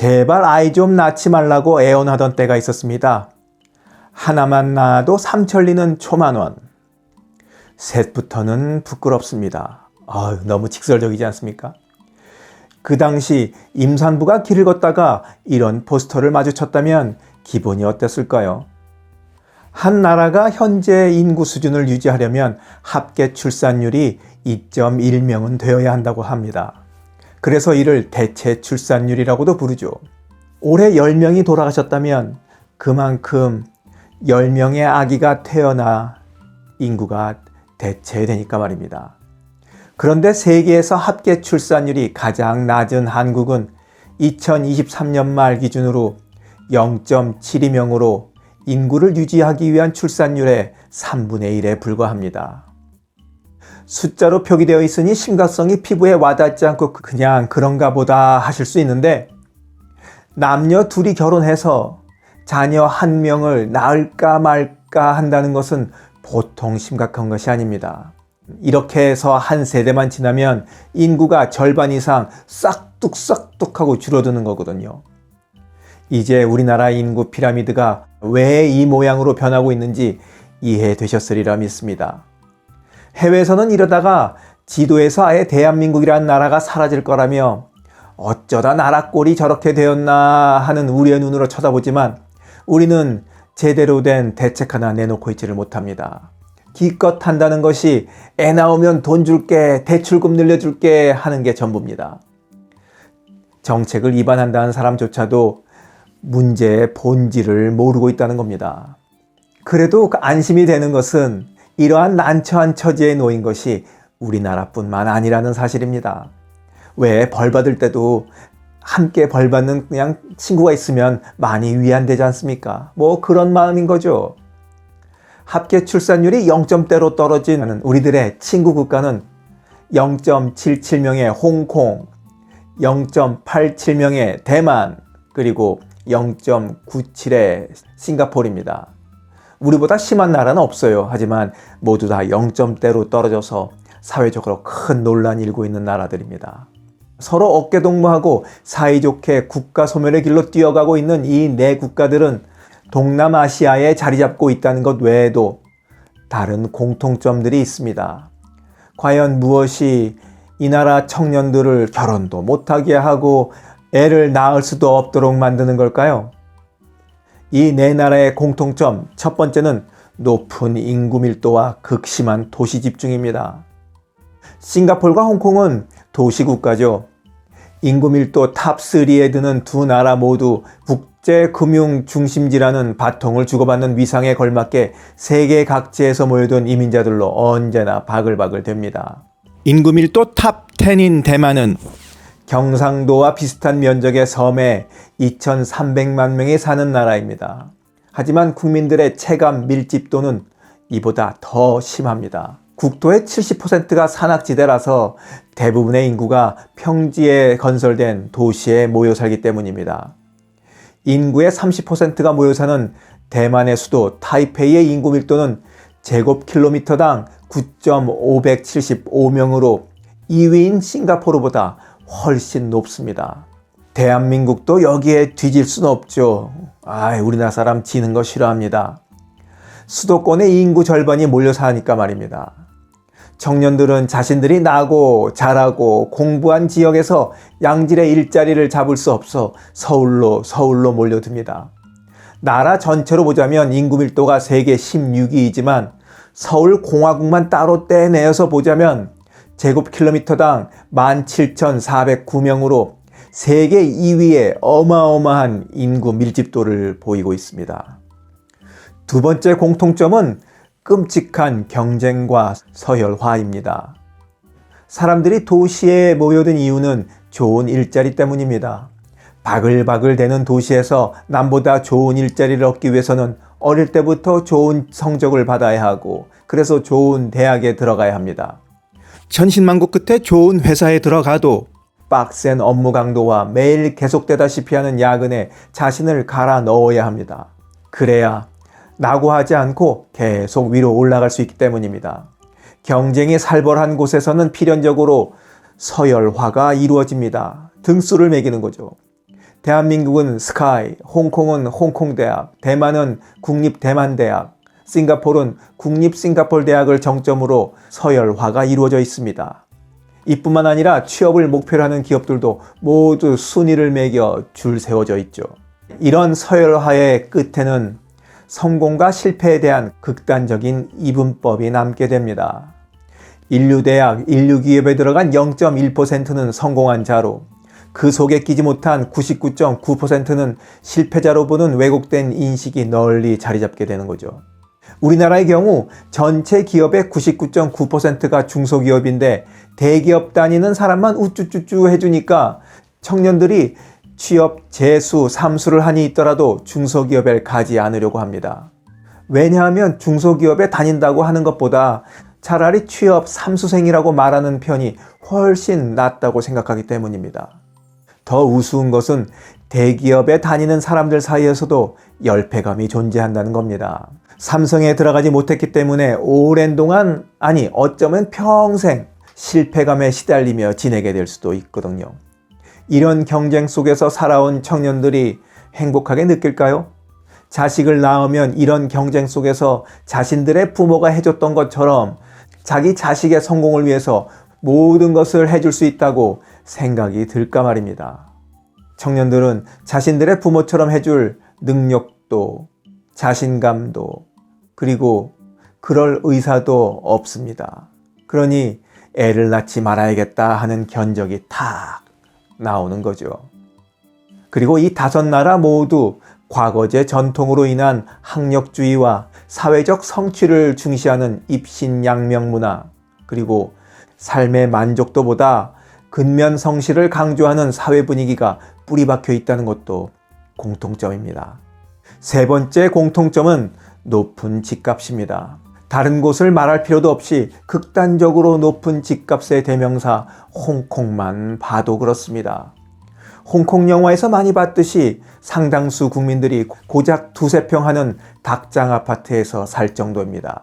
제발 아이 좀 낳지 말라고 애원하던 때가 있었습니다. 하나만 낳아도 삼천리는 초만원. 셋부터는 부끄럽습니다. 너무 직설적이지 않습니까? 그 당시 임산부가 길을 걷다가 이런 포스터를 마주쳤다면 기분이 어땠을까요? 한 나라가 현재 인구 수준을 유지하려면 합계 출산율이 2.1명은 되어야 한다고 합니다. 그래서 이를 대체 출산율이라고도 부르죠. 올해 10명이 돌아가셨다면 그만큼 10명의 아기가 태어나 인구가 대체되니까 말입니다. 그런데 세계에서 합계 출산율이 가장 낮은 한국은 2023년 말 기준으로 0.72명으로 인구를 유지하기 위한 출산율의 3분의 1에 불과합니다. 숫자로 표기되어 있으니 심각성이 피부에 와닿지 않고 그냥 그런가 보다 하실 수 있는데, 남녀 둘이 결혼해서 자녀 한 명을 낳을까 말까 한다는 것은 보통 심각한 것이 아닙니다. 이렇게 해서 한 세대만 지나면 인구가 절반 이상 싹둑싹둑하고 줄어드는 거거든요. 이제 우리나라 인구 피라미드가 왜 이 모양으로 변하고 있는지 이해되셨으리라 믿습니다. 해외에서는 이러다가 지도에서 아예 대한민국이라는 나라가 사라질 거라며 어쩌다 나라 꼴이 저렇게 되었나 하는 우려의 눈으로 쳐다보지만 우리는 제대로 된 대책 하나 내놓고 있지를 못합니다. 기껏 한다는 것이 애 나오면 돈 줄게, 대출금 늘려줄게 하는 게 전부입니다. 정책을 위반한다는 사람조차도 문제의 본질을 모르고 있다는 겁니다. 그래도 안심이 되는 것은 이러한 난처한 처지에 놓인 것이 우리나라뿐만 아니라는 사실입니다. 왜 벌 받을 때도 함께 벌 받는 그냥 친구가 있으면 많이 위안되지 않습니까? 뭐 그런 마음인 거죠. 합계 출산율이 0점대로 떨어진 우리들의 친구 국가는 0.77명의 홍콩, 0.87명의 대만, 그리고 0.97의 싱가포르입니다. 우리보다 심한 나라는 없어요. 하지만 모두 다 0점대로 떨어져서 사회적으로 큰 논란이 일고 있는 나라들입니다. 서로 어깨동무하고 사이좋게 국가 소멸의 길로 뛰어가고 있는 이 네 국가들은 동남아시아에 자리 잡고 있다는 것 외에도 다른 공통점들이 있습니다. 과연 무엇이 이 나라 청년들을 결혼도 못하게 하고 애를 낳을 수도 없도록 만드는 걸까요? 이 네 나라의 공통점, 첫 번째는 높은 인구 밀도와 극심한 도시 집중입니다. 싱가포르와 홍콩은 도시국가죠. 인구 밀도 탑3에 드는 두 나라 모두 국제금융 중심지라는 바통을 주고받는 위상에 걸맞게 세계 각지에서 모여든 이민자들로 언제나 바글바글 됩니다. 인구 밀도 탑10인 대만은 경상도와 비슷한 면적의 섬에 2,300만 명이 사는 나라입니다. 하지만 국민들의 체감 밀집도는 이보다 더 심합니다. 국토의 70%가 산악지대라서 대부분의 인구가 평지에 건설된 도시에 모여 살기 때문입니다. 인구의 30%가 모여 사는 대만의 수도 타이페이의 인구 밀도는 제곱킬로미터당 9.575명으로 2위인 싱가포르보다 훨씬 높습니다. 대한민국도 여기에 뒤질 수는 없죠. 우리나라 사람 지는 거 싫어합니다. 수도권의 인구 절반이 몰려 사니까 말입니다. 청년들은 자신들이 나고 자라고 공부한 지역에서 양질의 일자리를 잡을 수 없어 서울로 몰려듭니다. 나라 전체로 보자면 인구 밀도가 세계 16위이지만 서울 공화국만 따로 떼내어서 보자면 제곱킬로미터당 17,409명으로 세계 2위의 어마어마한 인구 밀집도를 보이고 있습니다. 두 번째 공통점은 끔찍한 경쟁과 서열화입니다. 사람들이 도시에 모여든 이유는 좋은 일자리 때문입니다. 바글바글 대는 도시에서 남보다 좋은 일자리를 얻기 위해서는 어릴 때부터 좋은 성적을 받아야 하고 그래서 좋은 대학에 들어가야 합니다. 천신만고 끝에 좋은 회사에 들어가도 빡센 업무 강도와 매일 계속되다시피 하는 야근에 자신을 갈아 넣어야 합니다. 그래야 낙오하지 않고 계속 위로 올라갈 수 있기 때문입니다. 경쟁이 살벌한 곳에서는 필연적으로 서열화가 이루어집니다. 등수를 매기는 거죠. 대한민국은 스카이, 홍콩은 홍콩대학, 대만은 국립대만대학, 싱가포르는 국립싱가포르대학을 정점으로 서열화가 이루어져 있습니다. 이뿐만 아니라 취업을 목표로 하는 기업들도 모두 순위를 매겨 줄 세워져 있죠. 이런 서열화의 끝에는 성공과 실패에 대한 극단적인 이분법이 남게 됩니다. 인류대학, 인류기업에 들어간 0.1%는 성공한 자로, 그 속에 끼지 못한 99.9%는 실패자로 보는 왜곡된 인식이 널리 자리 잡게 되는 거죠. 우리나라의 경우 전체 기업의 99.9%가 중소기업인데 대기업 다니는 사람만 우쭈쭈쭈 해주니까 청년들이 취업 재수, 삼수를 한이 있더라도 중소기업에 가지 않으려고 합니다. 왜냐하면 중소기업에 다닌다고 하는 것보다 차라리 취업 삼수생이라고 말하는 편이 훨씬 낫다고 생각하기 때문입니다. 더 우스운 것은 대기업에 다니는 사람들 사이에서도 열패감이 존재한다는 겁니다. 삼성에 들어가지 못했기 때문에 오랜 동안, 아니 어쩌면 평생 실패감에 시달리며 지내게 될 수도 있거든요. 이런 경쟁 속에서 살아온 청년들이 행복하게 느낄까요? 자식을 낳으면 이런 경쟁 속에서 자신들의 부모가 해줬던 것처럼 자기 자식의 성공을 위해서 모든 것을 해줄 수 있다고 생각이 들까 말입니다. 청년들은 자신들의 부모처럼 해줄 능력도, 자신감도, 그리고 그럴 의사도 없습니다. 그러니 애를 낳지 말아야겠다 하는 견적이 탁 나오는 거죠. 그리고 이 5나라 모두 과거제 전통으로 인한 학력주의와 사회적 성취를 중시하는 입신양명 문화, 그리고 삶의 만족도보다 근면성실을 강조하는 사회 분위기가 뿌리박혀 있다는 것도 공통점입니다. 세 번째 공통점은 높은 집값입니다. 다른 곳을 말할 필요도 없이 극단적으로 높은 집값의 대명사 홍콩만 봐도 그렇습니다. 홍콩 영화에서 많이 봤듯이 상당수 국민들이 고작 2-3평 하는 닭장 아파트에서 살 정도입니다.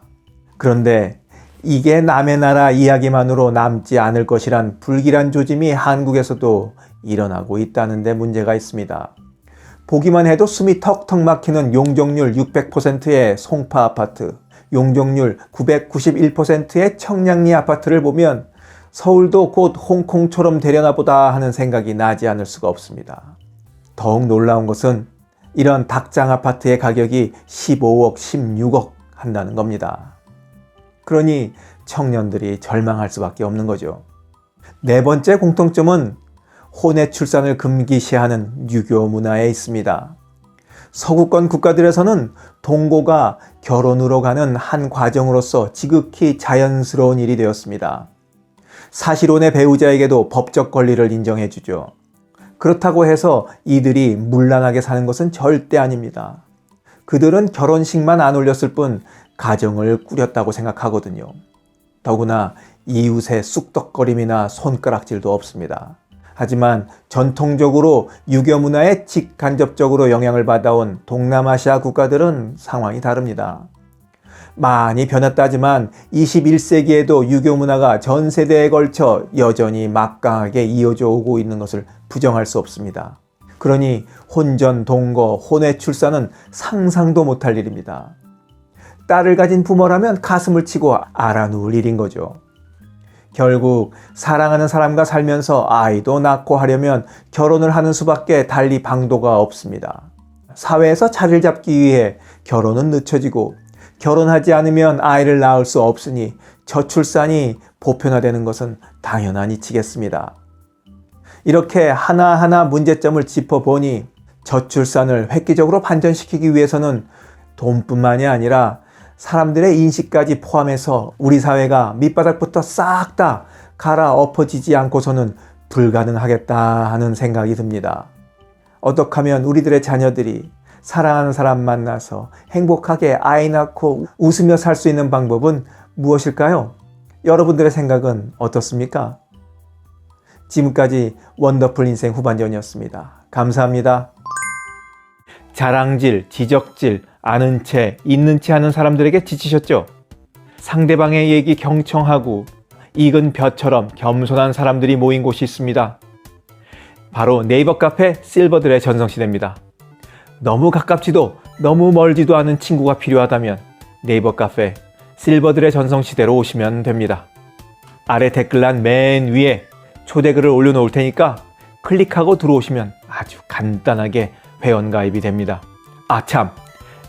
그런데 이게 남의 나라 이야기만으로 남지 않을 것이란 불길한 조짐이 한국에서도 일어나고 있다는 데 문제가 있습니다. 보기만 해도 숨이 턱턱 막히는 용적률 600%의 송파 아파트, 용적률 991%의 청량리 아파트를 보면 서울도 곧 홍콩처럼 되려나 보다 하는 생각이 나지 않을 수가 없습니다. 더욱 놀라운 것은 이런 닭장 아파트의 가격이 15억, 16억 한다는 겁니다. 그러니 청년들이 절망할 수밖에 없는 거죠. 네 번째 공통점은 혼외 출산을 금기시하는 유교 문화에 있습니다. 서구권 국가들에서는 동거가 결혼으로 가는 한 과정으로서 지극히 자연스러운 일이 되었습니다. 사실혼의 배우자에게도 법적 권리를 인정해 주죠. 그렇다고 해서 이들이 문란하게 사는 것은 절대 아닙니다. 그들은 결혼식만 안 올렸을 뿐 가정을 꾸렸다고 생각하거든요. 더구나 이웃의 쑥덕거림이나 손가락질도 없습니다. 하지만 전통적으로 유교 문화에 직간접적으로 영향을 받아온 동남아시아 국가들은 상황이 다릅니다. 많이 변했다 하지만 21세기에도 유교 문화가 전 세대에 걸쳐 여전히 막강하게 이어져 오고 있는 것을 부정할 수 없습니다. 그러니 혼전, 동거, 혼외 출산은 상상도 못할 일입니다. 딸을 가진 부모라면 가슴을 치고 알아누울 일인 거죠. 결국 사랑하는 사람과 살면서 아이도 낳고 하려면 결혼을 하는 수밖에 달리 방도가 없습니다. 사회에서 자리를 잡기 위해 결혼은 늦춰지고 결혼하지 않으면 아이를 낳을 수 없으니 저출산이 보편화되는 것은 당연한 이치겠습니다. 이렇게 하나하나 문제점을 짚어보니 저출산을 획기적으로 반전시키기 위해서는 돈뿐만이 아니라 사람들의 인식까지 포함해서 우리 사회가 밑바닥부터 싹 다 갈아엎어지지 않고서는 불가능하겠다 하는 생각이 듭니다. 어떻게 하면 우리들의 자녀들이 사랑하는 사람 만나서 행복하게 아이 낳고 웃으며 살 수 있는 방법은 무엇일까요? 여러분들의 생각은 어떻습니까? 지금까지 원더풀 인생 후반전이었습니다. 감사합니다. 자랑질, 지적질, 아는 채, 있는 채 하는 사람들에게 지치셨죠? 상대방의 얘기 경청하고 익은 벼처럼 겸손한 사람들이 모인 곳이 있습니다. 바로 네이버 카페 실버들의 전성시대입니다. 너무 가깝지도 너무 멀지도 않은 친구가 필요하다면 네이버 카페 실버들의 전성시대로 오시면 됩니다. 아래 댓글란 맨 위에 초대글을 올려놓을 테니까 클릭하고 들어오시면 아주 간단하게 회원가입이 됩니다. 아참,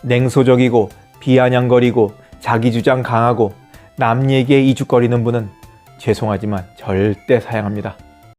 냉소적이고 비아냥거리고 자기주장 강하고 남 얘기에 이죽거리는 분은 죄송하지만 절대 사양합니다.